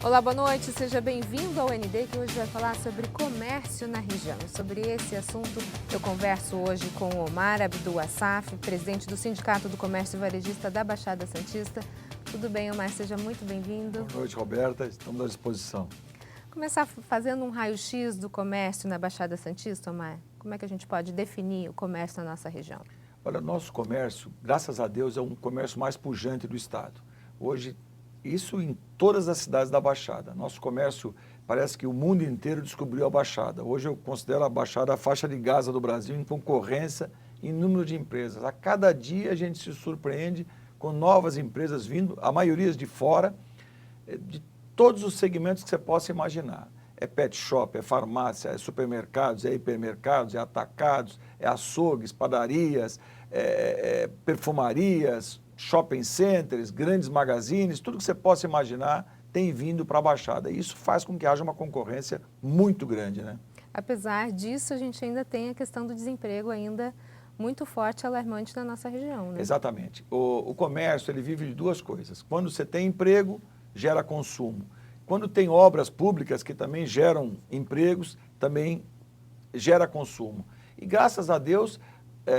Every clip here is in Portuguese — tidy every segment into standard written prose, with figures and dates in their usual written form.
Olá, boa noite, seja bem-vindo ao ND, que hoje vai falar sobre comércio na região. Sobre esse assunto, eu converso hoje com o Omar Abdul Assaf, presidente do Sindicato do Comércio Varejista da Baixada Santista. Tudo bem, Omar? Seja muito bem-vindo. Boa noite, Roberta. Estamos à disposição. Começar fazendo um raio-x do comércio na Baixada Santista, Omar. Como é que a gente pode definir o comércio na nossa região? Olha, nosso comércio, graças a Deus, é um comércio mais pujante do estado. Hoje, isso em todas as cidades da Baixada. Nosso comércio, parece que o mundo inteiro descobriu a Baixada. Hoje eu considero a Baixada a faixa de Gaza do Brasil em concorrência em número de empresas. A cada dia a gente se surpreende com novas empresas vindo, a maioria de fora, de todos os segmentos que você possa imaginar. É pet shop, é farmácia, é supermercados, é hipermercados, é atacados, é açougues, padarias, perfumarias, shopping centers, grandes magazines, tudo que você possa imaginar tem vindo para a Baixada. E isso faz com que haja uma concorrência muito grande, né? Apesar disso, a gente ainda tem a questão do desemprego ainda muito forte e alarmante na nossa região, né? Exatamente. O comércio, ele vive de duas coisas. Quando você tem emprego, gera consumo. Quando tem obras públicas que também geram empregos, também gera consumo. E graças a Deus,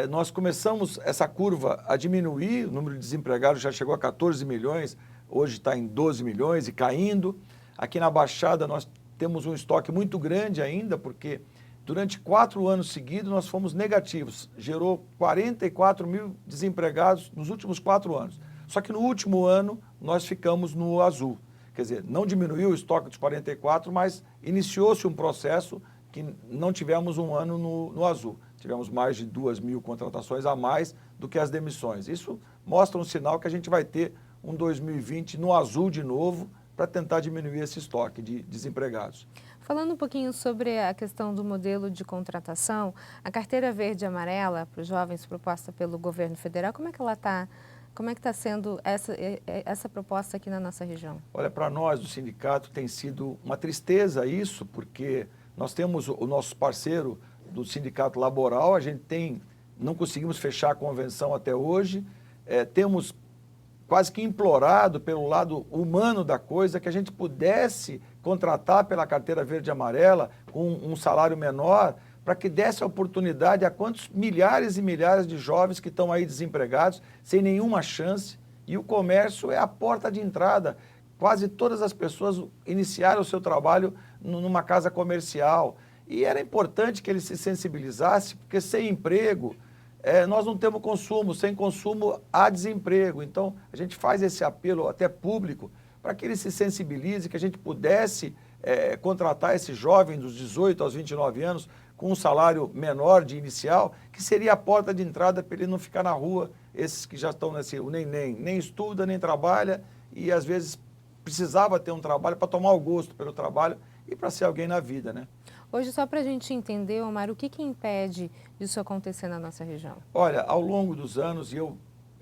nós começamos essa curva a diminuir, o número de desempregados já chegou a 14 milhões, hoje está em 12 milhões e caindo. Aqui na Baixada nós temos um estoque muito grande ainda, porque durante 4 anos seguidos nós fomos negativos, gerou 44 mil desempregados nos últimos 4 anos. Só que no último ano nós ficamos no azul. Quer dizer, não diminuiu o estoque dos 44, mas iniciou-se um processo que não tivemos um ano no azul. Tivemos mais de 2 mil contratações a mais do que as demissões. Isso mostra um sinal que a gente vai ter um 2020 no azul de novo para tentar diminuir esse estoque de desempregados. Falando um pouquinho sobre a questão do modelo de contratação, a carteira verde e amarela para os jovens proposta pelo governo federal, como é que ela está? Como é que está sendo essa proposta aqui na nossa região? Olha, para nós do sindicato tem sido uma tristeza isso, porque nós temos o nosso parceiro do sindicato laboral, a gente não conseguimos fechar a convenção até hoje, temos quase que implorado pelo lado humano da coisa que a gente pudesse contratar pela carteira verde e amarela com um salário menor, para que desse a oportunidade a quantos milhares e milhares de jovens que estão aí desempregados, sem nenhuma chance, e o comércio é a porta de entrada. Quase todas as pessoas iniciaram o seu trabalho numa casa comercial, e era importante que ele se sensibilizasse, porque sem emprego, nós não temos consumo, sem consumo há desemprego. Então, a gente faz esse apelo até público, para que ele se sensibilize, que a gente pudesse contratar esse jovem dos 18 aos 29 anos, com um salário menor de inicial, que seria a porta de entrada para ele não ficar na rua, esses que já estão nem estuda, nem trabalha, e às vezes precisava ter um trabalho para tomar o gosto pelo trabalho e para ser alguém na vida, né? Hoje, só para a gente entender, Omar, o que impede disso acontecer na nossa região? Olha, ao longo dos anos,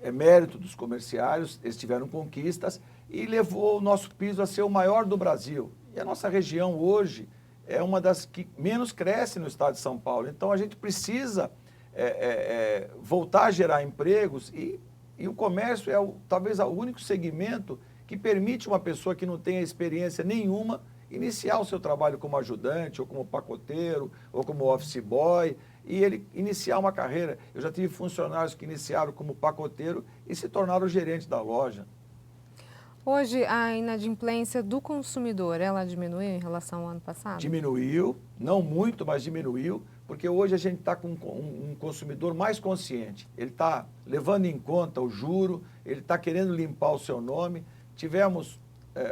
é mérito dos comerciários, eles tiveram conquistas e levou o nosso piso a ser o maior do Brasil. E a nossa região hoje é uma das que menos cresce no estado de São Paulo. Então, a gente precisa voltar a gerar empregos e o comércio é talvez o único segmento que permite uma pessoa que não tenha experiência nenhuma iniciar o seu trabalho como ajudante, ou como pacoteiro, ou como office boy, e ele iniciar uma carreira. Eu já tive funcionários que iniciaram como pacoteiro e se tornaram gerentes da loja. Hoje, a inadimplência do consumidor, ela diminuiu em relação ao ano passado? Diminuiu, não muito, mas diminuiu, porque hoje a gente está com um consumidor mais consciente. Ele está levando em conta o juro, ele está querendo limpar o seu nome. Tivemos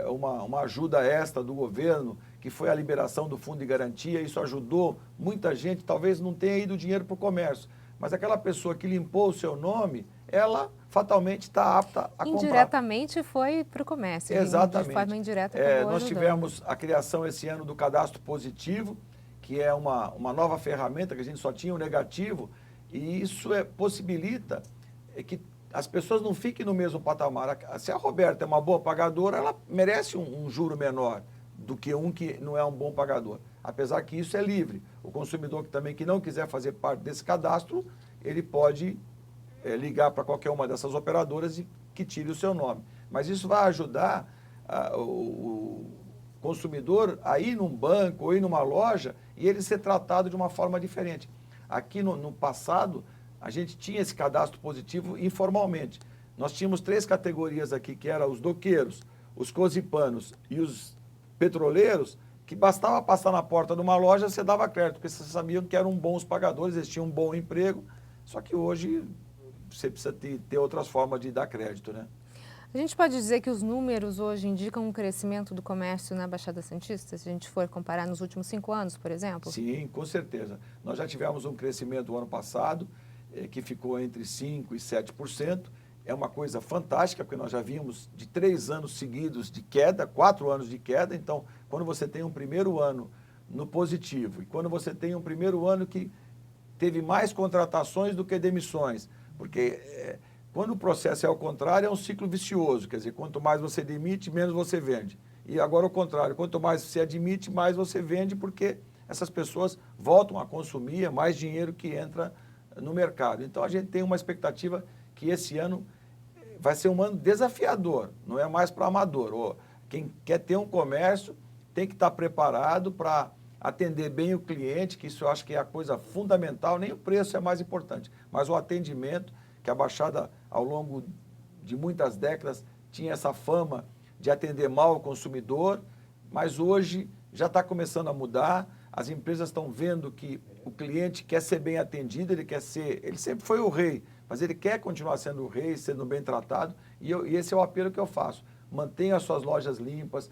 uma ajuda extra do governo, que foi a liberação do Fundo de Garantia. Isso ajudou muita gente, talvez não tenha ido dinheiro para o comércio, mas aquela pessoa que limpou o seu nome, ela fatalmente está apta a comprar. Indiretamente foi para o comércio. Exatamente. De forma indireta acabou nós ajudando. tivemos a criação esse ano do cadastro positivo, que é uma nova ferramenta que a gente só tinha o negativo, e isso possibilita que as pessoas não fiquem no mesmo patamar. Se a Roberta é uma boa pagadora, ela merece um juro menor do que um que não é um bom pagador. Apesar que isso é livre. O consumidor que não quiser fazer parte desse cadastro, ele pode ligar para qualquer uma dessas operadoras e que tire o seu nome. Mas isso vai ajudar consumidor a ir num banco ou ir numa loja e ele ser tratado de uma forma diferente. Aqui no passado, a gente tinha esse cadastro positivo informalmente. Nós tínhamos 3 categorias aqui, que eram os doqueiros, os cozipanos e os petroleiros, que bastava passar na porta de uma loja, você dava crédito, porque vocês sabiam que eram bons pagadores, eles tinham um bom emprego, só que hoje você precisa ter outras formas de dar crédito, né? A gente pode dizer que os números hoje indicam um crescimento do comércio na Baixada Santista, se a gente for comparar nos últimos 5 anos, por exemplo? Sim, com certeza. Nós já tivemos um crescimento no ano passado, que ficou entre 5% e 7%. É uma coisa fantástica, porque nós já vimos de 3 anos seguidos de queda, 4 anos de queda. Então, quando você tem um primeiro ano no positivo e quando você tem um primeiro ano que teve mais contratações do que demissões, porque quando o processo é ao contrário, é um ciclo vicioso, quer dizer, quanto mais você demite, menos você vende. E agora o contrário, quanto mais você admite, mais você vende, porque essas pessoas voltam a consumir, é mais dinheiro que entra no mercado. Então a gente tem uma expectativa que esse ano vai ser um ano desafiador, não é mais para amador. Quem quer ter um comércio tem que estar preparado para atender bem o cliente, que isso eu acho que é a coisa fundamental, nem o preço é mais importante, mas o atendimento, que a Baixada, ao longo de muitas décadas, tinha essa fama de atender mal o consumidor, mas hoje já está começando a mudar, as empresas estão vendo que o cliente quer ser bem atendido, ele sempre foi o rei, mas ele quer continuar sendo o rei, sendo bem tratado, e esse é o apelo que eu faço. Mantenha as suas lojas limpas,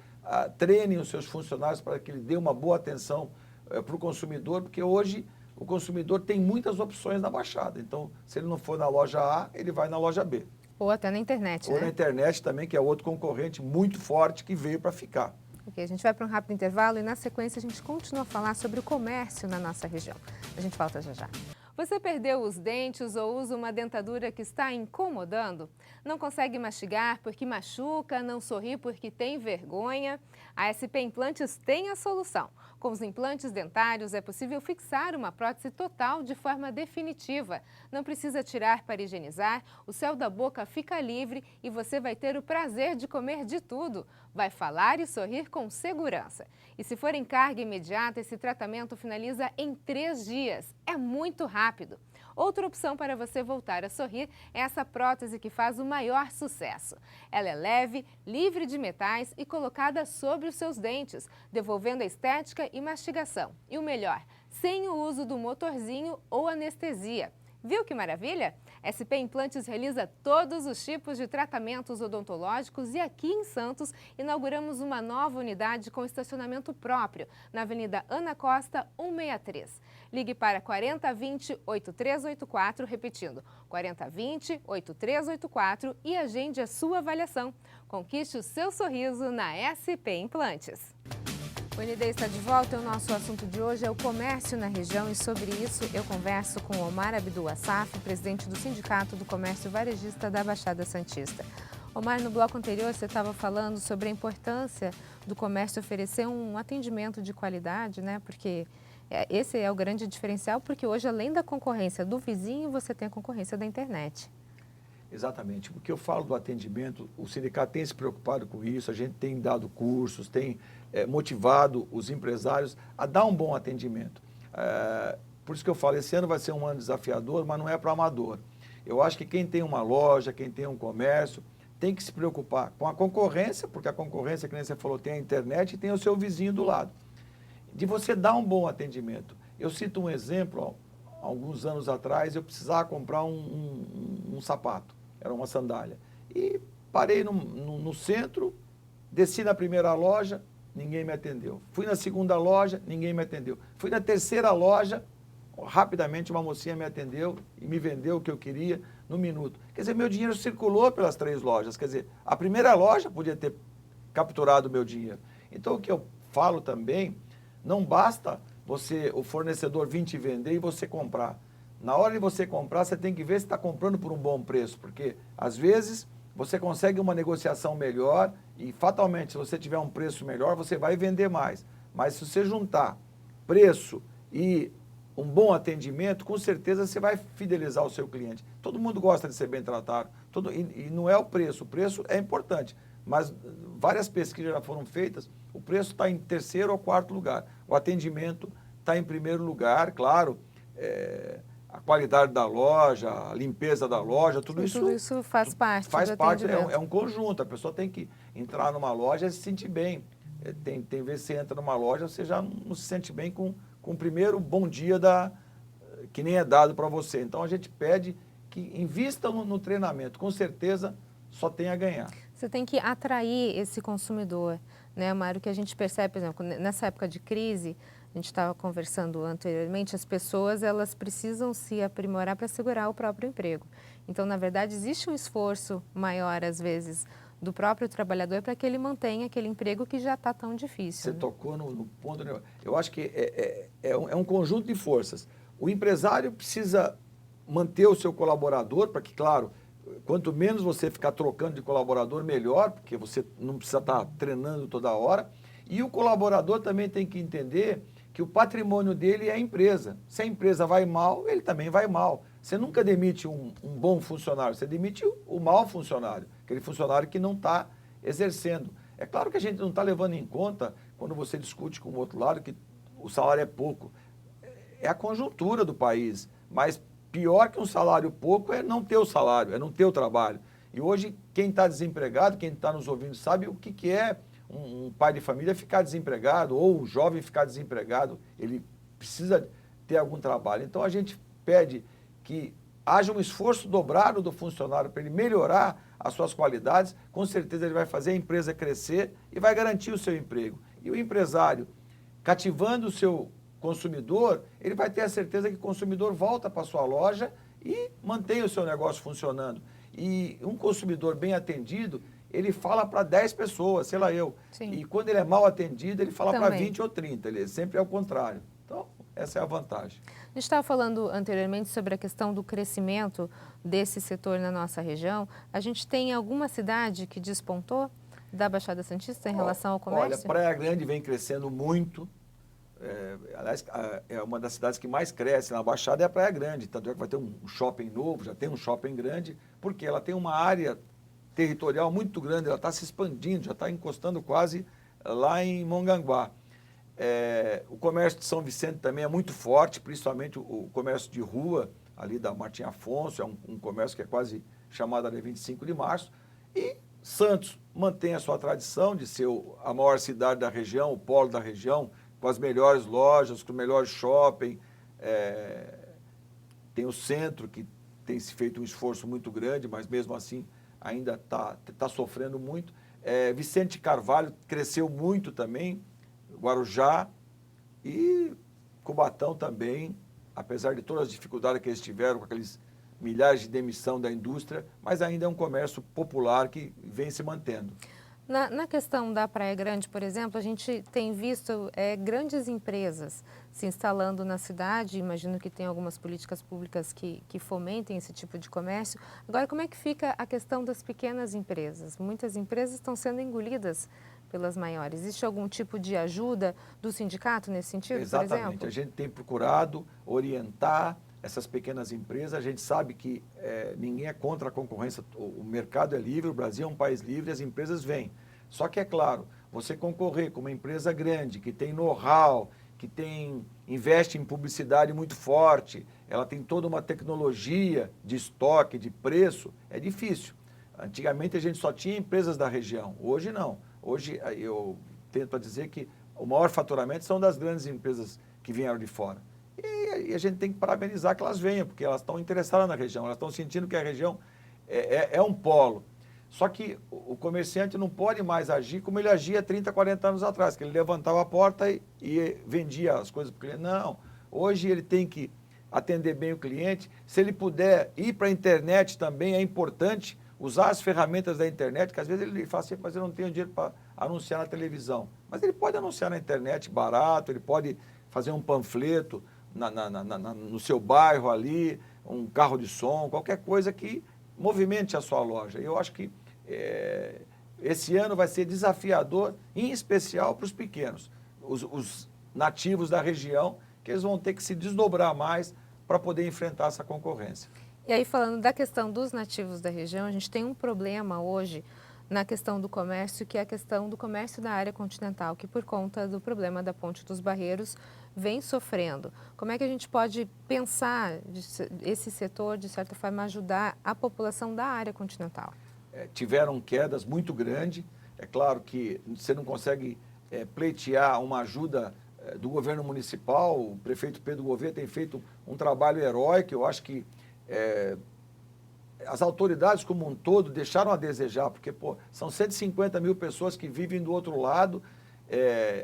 treinem os seus funcionários para que ele dê uma boa atenção para o consumidor, porque hoje o consumidor tem muitas opções na Baixada. Então, se ele não for na loja A, ele vai na loja B. Ou até na internet, Ou né? na internet também, que é outro concorrente muito forte que veio para ficar. Ok, a gente vai para um rápido intervalo e na sequência a gente continua a falar sobre o comércio na nossa região. A gente volta já já. Você perdeu os dentes ou usa uma dentadura que está incomodando? Não consegue mastigar porque machuca, não sorri porque tem vergonha? A SP Implantes tem a solução. Com os implantes dentários é possível fixar uma prótese total de forma definitiva. Não precisa tirar para higienizar, o céu da boca fica livre e você vai ter o prazer de comer de tudo. Vai falar e sorrir com segurança. E se for em carga imediata, esse tratamento finaliza em 3 dias. É muito rápido. Outra opção para você voltar a sorrir é essa prótese que faz o maior sucesso. Ela é leve, livre de metais e colocada sobre os seus dentes, devolvendo a estética e mastigação. E o melhor, sem o uso do motorzinho ou anestesia. Viu que maravilha? SP Implantes realiza todos os tipos de tratamentos odontológicos e aqui em Santos inauguramos uma nova unidade com estacionamento próprio na Avenida Ana Costa 163. Ligue para 4020-8384, repetindo, 4020-8384 e agende a sua avaliação. Conquiste o seu sorriso na SP Implantes. O ND está de volta e o nosso assunto de hoje é o comércio na região e sobre isso eu converso com Omar Abdul Assaf, presidente do Sindicato do Comércio Varejista da Baixada Santista. Omar, no bloco anterior você estava falando sobre a importância do comércio oferecer um atendimento de qualidade, né? Porque esse é o grande diferencial, porque hoje além da concorrência do vizinho, você tem a concorrência da internet. Exatamente. O que eu falo do atendimento, o sindicato tem se preocupado com isso, a gente tem dado cursos, tem motivado os empresários a dar um bom atendimento. Por isso que eu falo, esse ano vai ser um ano desafiador, mas não é para amador. Eu acho que quem tem uma loja, quem tem um comércio, tem que se preocupar com a concorrência, porque a concorrência, que nem você falou, tem a internet e tem o seu vizinho do lado. De você dar um bom atendimento. Eu cito um exemplo, alguns anos atrás, eu precisava comprar um sapato, era uma sandália. E parei no centro, desci na primeira loja, ninguém me atendeu. Fui na segunda loja, ninguém me atendeu. Fui na terceira loja, rapidamente uma mocinha me atendeu e me vendeu o que eu queria no minuto. Quer dizer, meu dinheiro circulou pelas 3 lojas. Quer dizer, a primeira loja podia ter capturado o meu dinheiro. Então, o que eu falo também, não basta o fornecedor vir te vender e você comprar. Na hora de você comprar, você tem que ver se está comprando por um bom preço, porque às vezes você consegue uma negociação melhor e fatalmente, se você tiver um preço melhor, você vai vender mais. Mas se você juntar preço e um bom atendimento, com certeza você vai fidelizar o seu cliente. Todo mundo gosta de ser bem tratado, e não é o preço é importante, mas várias pesquisas já foram feitas, o preço está em terceiro ou quarto lugar. O atendimento está em primeiro lugar, claro, a qualidade da loja, a limpeza da loja, Tudo isso faz parte faz do parte, atendimento. é um conjunto, a pessoa tem que entrar numa loja e se sentir bem. Tem vezes que você entra numa loja, você já não se sente bem com o primeiro bom dia que nem é dado para você. Então a gente pede que invista no treinamento, com certeza só tem a ganhar. Você tem que atrair esse consumidor, né, Mário? Que a gente percebe, por exemplo, nessa época de crise, a gente estava conversando anteriormente, as pessoas elas precisam se aprimorar para segurar o próprio emprego. Então, na verdade, existe um esforço maior, às vezes, do próprio trabalhador para que ele mantenha aquele emprego que já está tão difícil. Você né? tocou no ponto. Eu acho que é um conjunto de forças. O empresário precisa manter o seu colaborador, para que, claro, quanto menos você ficar trocando de colaborador, melhor, porque você não precisa estar treinando toda hora. E o colaborador também tem que entender que o patrimônio dele é a empresa. Se a empresa vai mal, ele também vai mal. Você nunca demite um bom funcionário, você demite o mau funcionário, aquele funcionário que não está exercendo. É claro que a gente não está levando em conta, quando você discute com o outro lado, que o salário é pouco. É a conjuntura do país, mas pior que um salário pouco é não ter o salário, é não ter o trabalho. E hoje, quem está desempregado, quem está nos ouvindo, sabe o que é um pai de família ficar desempregado, ou um jovem ficar desempregado, ele precisa ter algum trabalho. Então a gente pede que haja um esforço dobrado do funcionário para ele melhorar as suas qualidades, com certeza ele vai fazer a empresa crescer e vai garantir o seu emprego. E o empresário, cativando o seu consumidor, ele vai ter a certeza que o consumidor volta para a sua loja e mantém o seu negócio funcionando. E um consumidor bem atendido, ele fala para 10 pessoas, sei lá eu. Sim. E quando ele é mal atendido, ele fala para Também. 20 ou 30. Ele sempre é o contrário. Então, essa é a vantagem. A gente estava falando anteriormente sobre a questão do crescimento desse setor na nossa região. A gente tem alguma cidade que despontou da Baixada Santista em relação ao comércio? Olha, Praia Grande vem crescendo muito. Aliás, é uma das cidades que mais cresce na Baixada é a Praia Grande. Tanto é que vai ter um shopping novo, já tem um shopping grande, porque ela tem uma área territorial muito grande, ela está se expandindo, já está encostando quase lá em Mongaguá. O comércio de São Vicente também é muito forte, principalmente o comércio de rua, ali da Martim Afonso, é um comércio que é quase chamado ali 25 de março. E Santos mantém a sua tradição de ser a maior cidade da região, o polo da região, com as melhores lojas, com o melhor shopping. Tem o centro, que tem se feito um esforço muito grande, mas mesmo assim ainda está sofrendo muito. Vicente Carvalho cresceu muito também, Guarujá e Cubatão também, apesar de todas as dificuldades que eles tiveram com aqueles milhares de demissão da indústria, mas ainda é um comércio popular que vem se mantendo. Na questão da Praia Grande, por exemplo, a gente tem visto grandes empresas se instalando na cidade. Imagino que tem algumas políticas públicas que fomentem esse tipo de comércio. Agora, como é que fica a questão das pequenas empresas? Muitas empresas estão sendo engolidas pelas maiores. Existe algum tipo de ajuda do sindicato nesse sentido, Exatamente. por exemplo? A gente tem procurado orientar essas pequenas empresas. A gente sabe que ninguém é contra a concorrência, o mercado é livre, o Brasil é um país livre, as empresas vêm. Só que, é claro, você concorrer com uma empresa grande, que tem know-how, que investe em publicidade muito forte, ela tem toda uma tecnologia de estoque, de preço, é difícil. Antigamente a gente só tinha empresas da região, hoje não. Hoje eu tento dizer que o maior faturamento são das grandes empresas que vieram de fora. E a gente tem que parabenizar que elas venham, porque elas estão interessadas na região, elas estão sentindo que a região é um polo. Só que o comerciante não pode mais agir como ele agia 30, 40 anos atrás, que ele levantava a porta e vendia as coisas para o cliente. Não, hoje ele tem que atender bem o cliente. Se ele puder ir para a internet também, é importante usar as ferramentas da internet, que às vezes ele fala assim, mas eu não tenho dinheiro para anunciar na televisão. Mas ele pode anunciar na internet barato, ele pode fazer um panfleto no seu bairro ali, um carro de som, qualquer coisa que movimente a sua loja. Eu acho que esse ano vai ser desafiador, em especial para os pequenos, os nativos da região, que eles vão ter que se desdobrar mais para poder enfrentar essa concorrência. E aí, falando da questão dos nativos da região, a gente tem um problema hoje na questão do comércio, que é a questão do comércio da área continental, que por conta do problema da Ponte dos Barreiros vem sofrendo. Como é que a gente pode pensar esse setor, de certa forma, ajudar a população da área continental? Tiveram quedas muito grandes. É claro que você não consegue pleitear uma ajuda do governo municipal. O prefeito Pedro Gouveia tem feito um trabalho heróico. Eu acho que as autoridades como um todo deixaram a desejar, porque são 150 mil pessoas que vivem do outro lado.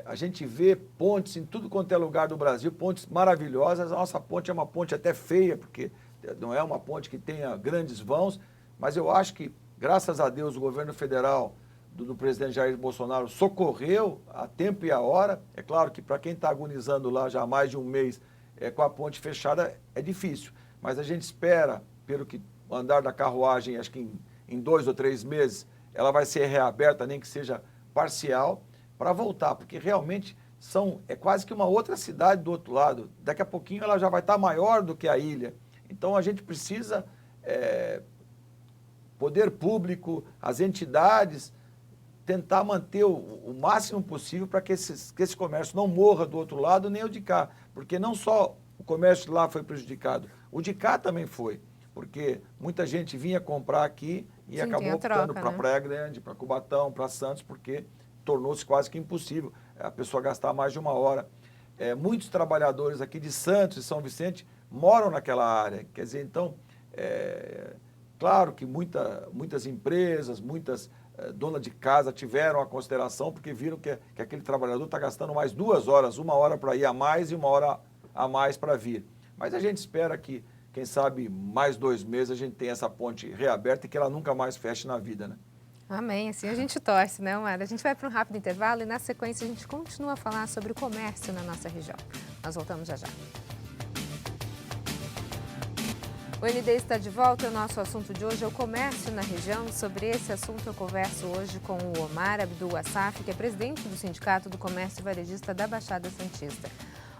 A gente vê pontes em tudo quanto é lugar do Brasil, pontes maravilhosas. A nossa ponte é uma ponte até feia, porque não é uma ponte que tenha grandes vãos, mas eu acho que, graças a Deus, o governo federal do presidente Jair Bolsonaro socorreu a tempo e a hora. É claro que para quem está agonizando lá já há mais de um mês com a ponte fechada é difícil, mas a gente espera, pelo que o andar da carruagem, acho que em 2 ou 3 meses, ela vai ser reaberta, nem que seja parcial, para voltar, porque realmente é quase que uma outra cidade do outro lado. Daqui a pouquinho ela já vai estar maior do que a ilha. Então a gente precisa, poder público, as entidades, tentar manter o máximo possível para que esse comércio não morra do outro lado, nem o de cá. Porque não só o comércio lá foi prejudicado, o de cá também foi. Porque muita gente vinha comprar aqui e Sim, acabou optando para né? Praia Grande, para Cubatão, para Santos, porque tornou-se quase que impossível a pessoa gastar mais de 1 hora. Muitos trabalhadores aqui de Santos e São Vicente moram naquela área. Quer dizer, então, claro que muitas empresas, muitas donas de casa tiveram a consideração, porque viram que aquele trabalhador está gastando mais 2 horas, 1 hora para ir a mais e 1 hora a mais para vir. Mas a gente espera que, quem sabe, mais 2 meses a gente tenha essa ponte reaberta e que ela nunca mais feche na vida, né? Amém, assim a gente torce, né, Omar? A gente vai para um rápido intervalo e na sequência a gente continua a falar sobre o comércio na nossa região. Nós voltamos já já. O ND está de volta. O nosso assunto de hoje é o comércio na região. Sobre esse assunto eu converso hoje com o Omar Abdul Assaf, que é presidente do Sindicato do Comércio Varejista da Baixada Santista.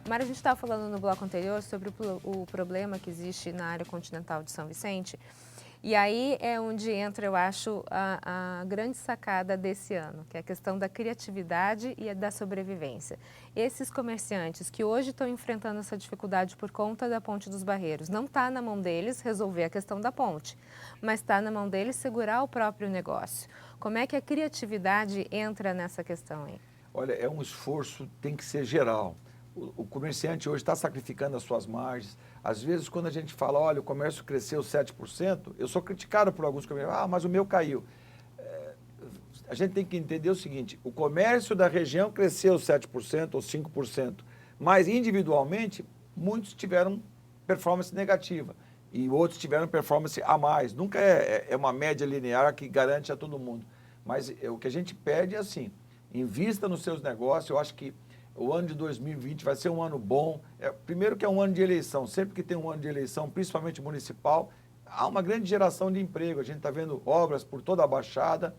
Omar, a gente estava falando no bloco anterior sobre o problema que existe na área continental de São Vicente. E aí é onde entra, eu acho, a grande sacada desse ano, que é a questão da criatividade e da sobrevivência. Esses comerciantes que hoje estão enfrentando essa dificuldade por conta da Ponte dos Barreiros, não está na mão deles resolver a questão da ponte, mas está na mão deles segurar o próprio negócio. Como é que a criatividade entra nessa questão aí? Olha, é um esforço, tem que ser geral. O comerciante hoje está sacrificando as suas margens. Às vezes, quando a gente fala, olha, o comércio cresceu 7%, eu sou criticado por alguns comerciantes, mas o meu caiu. A gente tem que entender o seguinte, o comércio da região cresceu 7% ou 5%, mas individualmente, muitos tiveram performance negativa e outros tiveram performance a mais. Nunca é uma média linear que garante a todo mundo. Mas o que a gente pede é assim, invista nos seus negócios. Eu acho que o ano de 2020 vai ser um ano bom. Primeiro que é um ano de eleição. Sempre que tem um ano de eleição, principalmente municipal, há uma grande geração de emprego. A gente está vendo obras por toda a Baixada,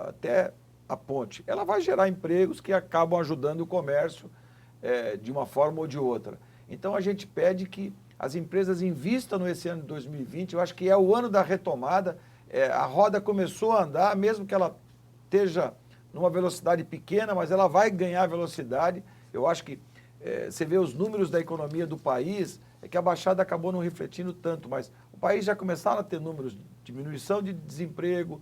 até a ponte. Ela vai gerar empregos que acabam ajudando o comércio de uma forma ou de outra. Então a gente pede que as empresas invistam nesse ano de 2020. Eu acho que é o ano da retomada. A roda começou a andar, mesmo que ela esteja numa velocidade pequena, mas ela vai ganhar velocidade. Eu acho que você vê os números da economia do país, é que a Baixada acabou não refletindo tanto, mas o país já começaram a ter números de diminuição de desemprego,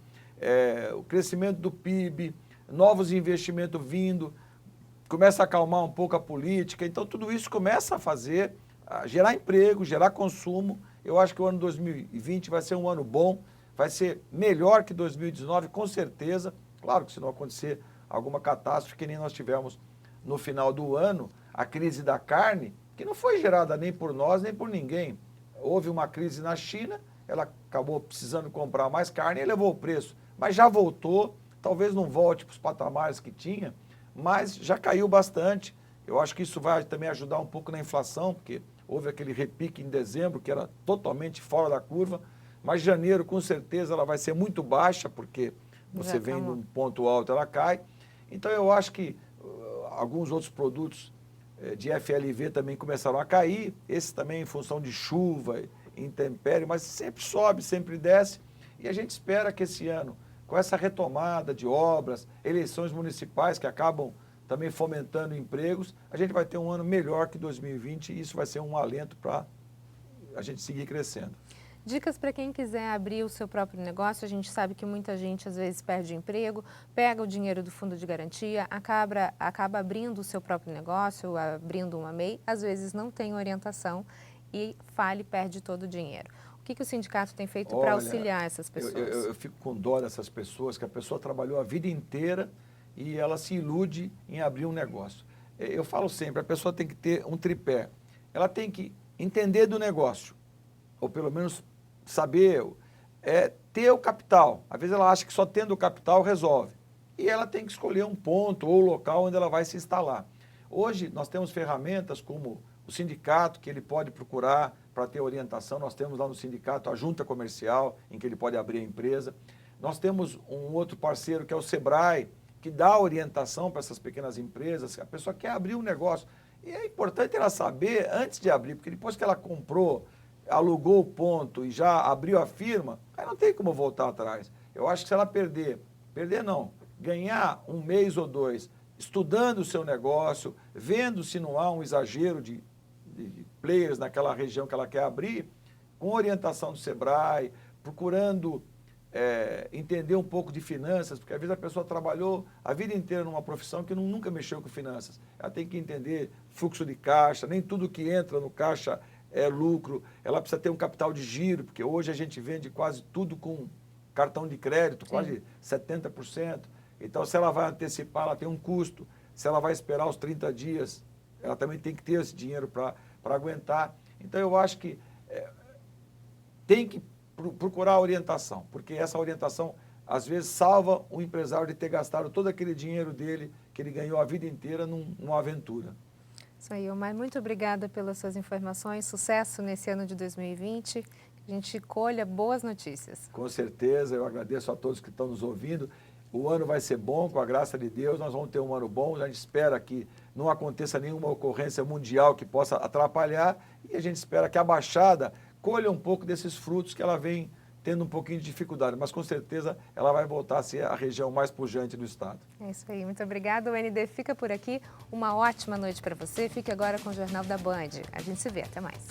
o crescimento do PIB, novos investimentos vindo, começa a acalmar um pouco a política. Então, tudo isso começa a gerar emprego, gerar consumo. Eu acho que o ano 2020 vai ser um ano bom, vai ser melhor que 2019, com certeza. Claro que se não acontecer alguma catástrofe que nem nós tivemos no final do ano, a crise da carne, que não foi gerada nem por nós, nem por ninguém. Houve uma crise na China, ela acabou precisando comprar mais carne e elevou o preço. Mas já voltou, talvez não volte para os patamares que tinha, mas já caiu bastante. Eu acho que isso vai também ajudar um pouco na inflação, porque houve aquele repique em dezembro, que era totalmente fora da curva, mas janeiro, com certeza, ela vai ser muito baixa, porque você vem de um ponto alto, ela cai. Então, eu acho que alguns outros produtos de FLV também começaram a cair, esse também em função de chuva, intempérie, mas sempre sobe, sempre desce. E a gente espera que esse ano com essa retomada de obras, eleições municipais que acabam também fomentando empregos, a gente vai ter um ano melhor que 2020 e isso vai ser um alento para a gente seguir crescendo. Dicas para quem quiser abrir o seu próprio negócio. A gente sabe que muita gente às vezes perde o emprego, pega o dinheiro do fundo de garantia, acaba abrindo o seu próprio negócio, abrindo uma MEI, às vezes não tem orientação e falha e perde todo o dinheiro. O que o sindicato tem feito para auxiliar essas pessoas? Eu fico com dó dessas pessoas, que a pessoa trabalhou a vida inteira e ela se ilude em abrir um negócio. Eu falo sempre, a pessoa tem que ter um tripé. Ela tem que entender do negócio, ou pelo menos saber, ter o capital. Às vezes ela acha que só tendo o capital resolve. E ela tem que escolher um ponto ou local onde ela vai se instalar. Hoje nós temos ferramentas como o sindicato, que ele pode procurar para ter orientação. Nós temos lá no sindicato a junta comercial, em que ele pode abrir a empresa. Nós temos um outro parceiro, que é o Sebrae, que dá orientação para essas pequenas empresas. A pessoa quer abrir um negócio. E é importante ela saber antes de abrir, porque depois que ela comprou, alugou o ponto e já abriu a firma, aí não tem como voltar atrás. Eu acho que se ela perder não, ganhar um mês ou dois, estudando o seu negócio, vendo se não há um exagero de players naquela região que ela quer abrir, com orientação do Sebrae, procurando entender um pouco de finanças, porque às vezes a pessoa trabalhou a vida inteira numa profissão que nunca mexeu com finanças. Ela tem que entender fluxo de caixa, nem tudo que entra no caixa é lucro, ela precisa ter um capital de giro, porque hoje a gente vende quase tudo com cartão de crédito, quase 70%. Então, se ela vai antecipar, ela tem um custo. Se ela vai esperar os 30 dias, ela também tem que ter esse dinheiro para aguentar. Então, eu acho que tem que procurar orientação, porque essa orientação, às vezes, salva o empresário de ter gastado todo aquele dinheiro dele, que ele ganhou a vida inteira numa aventura. Isso aí, Omar. Muito obrigada pelas suas informações. Sucesso nesse ano de 2020. Que a gente colha boas notícias. Com certeza, eu agradeço a todos que estão nos ouvindo. O ano vai ser bom, com a graça de Deus, nós vamos ter um ano bom. A gente espera que não aconteça nenhuma ocorrência mundial que possa atrapalhar e a gente espera que a Baixada colha um pouco desses frutos que ela vem tendo um pouquinho de dificuldade, mas com certeza ela vai voltar a ser a região mais pujante do estado. É isso aí, muito obrigada. O ND fica por aqui. Uma ótima noite para você. Fique agora com o Jornal da Band. A gente se vê, até mais.